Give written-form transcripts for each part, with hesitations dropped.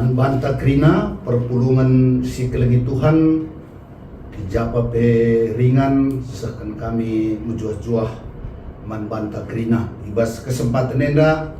Manbanta krina perpulungan si kelengi Tuhan dijapa pe ringan sekan kami mujuah-juah manbanta krina ibas kesempatan enda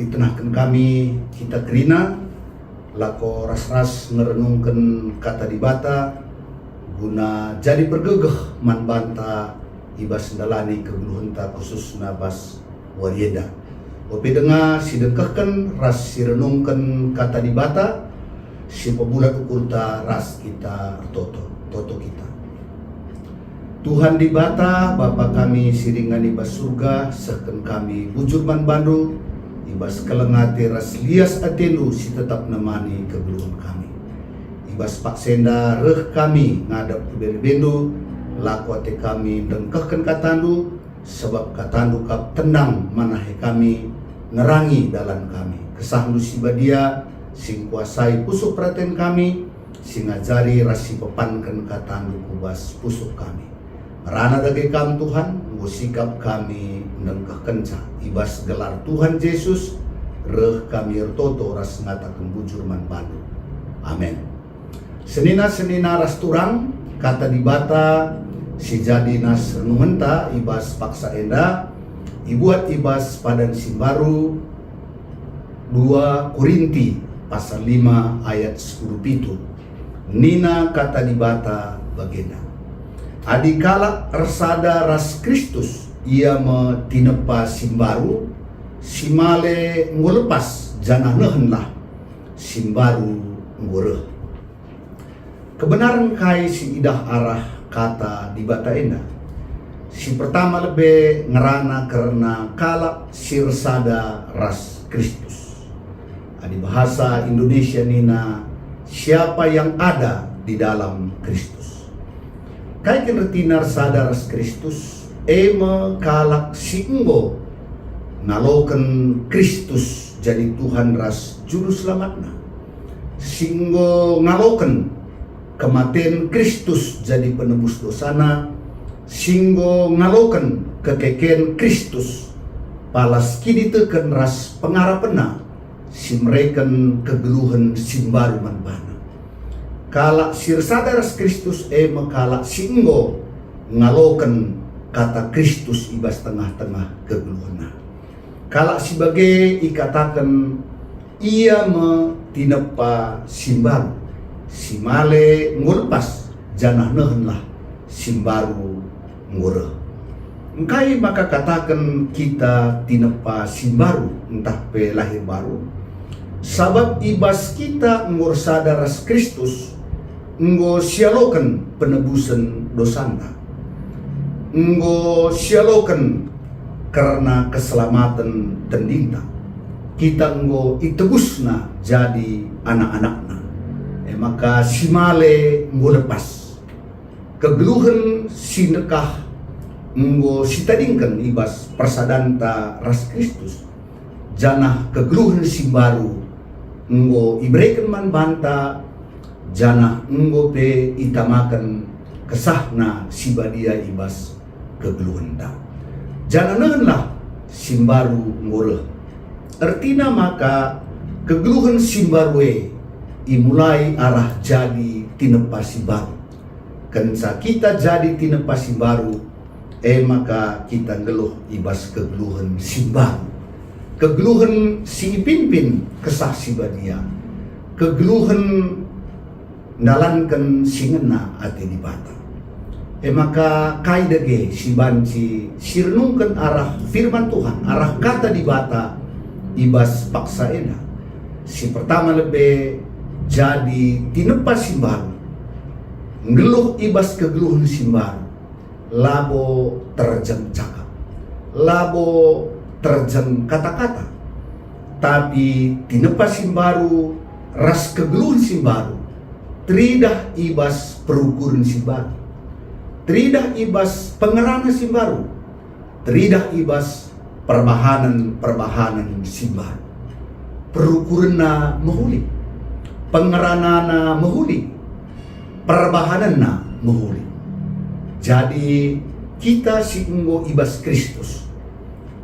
itenahkan kami kita krina lako ras-ras ngerenungkan kata dibata guna jadi bergegeh manbanta ibas ndalani kegeluhenta khusus nabas warieda. Opi dengar si dekahkan ras si renungkan kata dibata si pebulat ukurta ras kita toto kita. Tuhan dibata Bapa kami siringan ibas surga seken kami bujur man bandu ibas kelengati ras lias atenu si tetap nemani kegeluhan kami. Ibas pak senda reh kami ngadap kuberi bendu laku ate kami dengkahkan katandu sebab katandu kap tenang manahe kami nerangi dalam kami kesah lusibadia sing kuasai pusuk perhatian kami sing ngajari rasi pepankan katandu kubas pusuk kami merana dage kam Tuhan ngusikap kami nengkah kenca ibas gelar Tuhan Yesus reh kami ertoto ras ngatakan bujur man bandu amin. Senina ras turang kata dibata si jadi nas renungenta ibas paksa enda ibuat ibas padan simbaru 2 Korinti pasal 5 ayat 10 pitu nina kata dibata bagenda adikala ersada ras Kristus ia metinepa simbaru simale ngulepas janah nehenlah simbaru ngureh kebenaran kai si idah arah kata dibata enda si pertama lebih ngerana karena kalak sirsada ras Kristus. Di bahasa Indonesia nina siapa yang ada di dalam Kristus. Kai kinretinar sada ras Kristus eme kalak singgo ngaloken Kristus jadi Tuhan ras juru selamatna. Singgo ngaloken kematian Kristus jadi penebus dosana. Singgo ngaloken kekeken Kristus palas kini teken ras pengarapena simreken kegeluhan simbaru manbana kalak sirsada ras Kristus kalak singgo ngaloken kata Kristus ibas tengah-tengah kegeluhana kalak sebagai ikatakan ia metinepa simbaru simale ngulpas janah nehenlah simbaru ngureh. Engkai maka katakan kita tinepa simbaru entah pe lahir baru. Sabab ibas kita ngursada ras Kristus nggo sialoken penebusan dosana. Nggo sialoken karena keselamatan tendingta. Kita nggo itebusna jadi anak-anakna. Maka simale nggo lepas. Kegeluhan sinekah nggo sitadingkan ibas persadanta ras Kristus janah kegeluhan simbaru nggo ibrekan man banta janah nggo pe itamakan kesahna sibadia ibas kegeluhan da janah nengenlah simbaru ngoreh artina maka kegeluhan simbarwe imulai arah jadi tinepa simbaru kensa kita jadi tinepa simbaru maka kita ngeluh ibas kegeluhan simbaru kegeluhan si pimpin kesah sibadia kegeluhan nalankan singena ati dibata maka kaidage si banci sirnungkan arah firman Tuhan arah kata dibata ibas paksa ena si pertama lebih jadi tinepa simbaru ngeluh ibas kegeluhan simbaru labo terjang cakap labo terjang kata-kata tapi tinepa simbaru ras kegeluhan simbaru tridah ibas perukuran simbaru tridah ibas pengerana simbaru tridah ibas perbahanan simbaru perukuranna mahuli pengeranana mahuli perbahananna mahuli. Jadi kita singgo ibas Kristus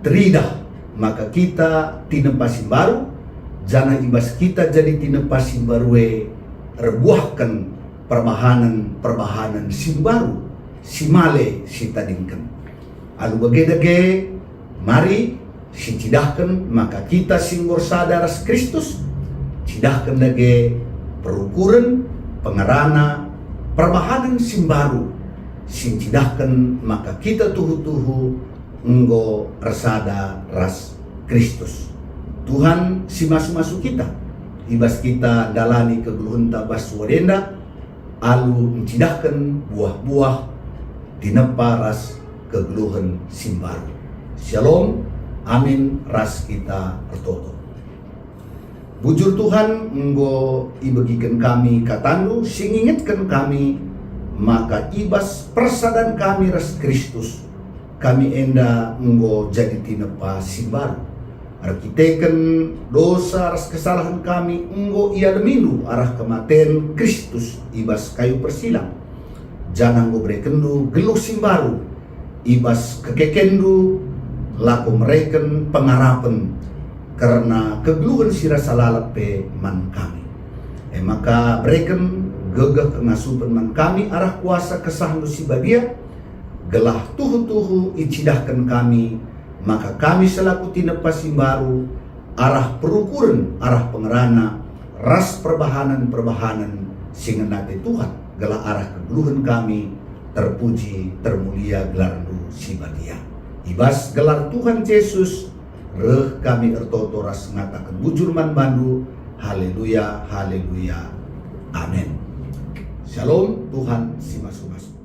teridah maka kita tinepa simbaru jana ibas kita jadi tinepa simbarue rebuahkan perbahanan simbaru simale si tadingkan alu bagedage mari si cidahkan maka kita singgor sadaras Kristus cidahkan dage perukuran pengarana perbahanan simbaru sin cidahkan maka kita tuhu-tuhu enggo resada ras Kristus Tuhan si masuk kita ibas kita dalani kegeluhan tabas wadenda alu mencidahkan buah-buah dinepa ras kegeluhan simbaru. Shalom, amin ras kita ertoto. Bujur Tuhan enggo ibagikan kami katandu singingetkan kami maka ibas persadan kami ras Kristus kami enda enggo jadi tinepa simbaru. Arkiteken dosa ras kesalahan kami enggo ia demindu arah kematian Kristus ibas kayu persilang jangan go brekendu geluh simbaru ibas kekekendu laku mereken pengarapan karena kegeluhan sira salalat pe man kami maka breken gegah kengasupan man kami arah kuasa kesahandu si badia gelah tuhu-tuhu icidahkan kami maka kami selaku tinepa simbaru arah perukuran arah pengerana ras perbahanan singenate Tuhan gelah arah kegeluhan kami terpuji termulia gelarnu si badia ibas gelar Tuhan Yesus reh kami ertoto ras ngatakan bujur man bandu haleluya haleluya amin. Shalom, Tuhan si masuk-masuk.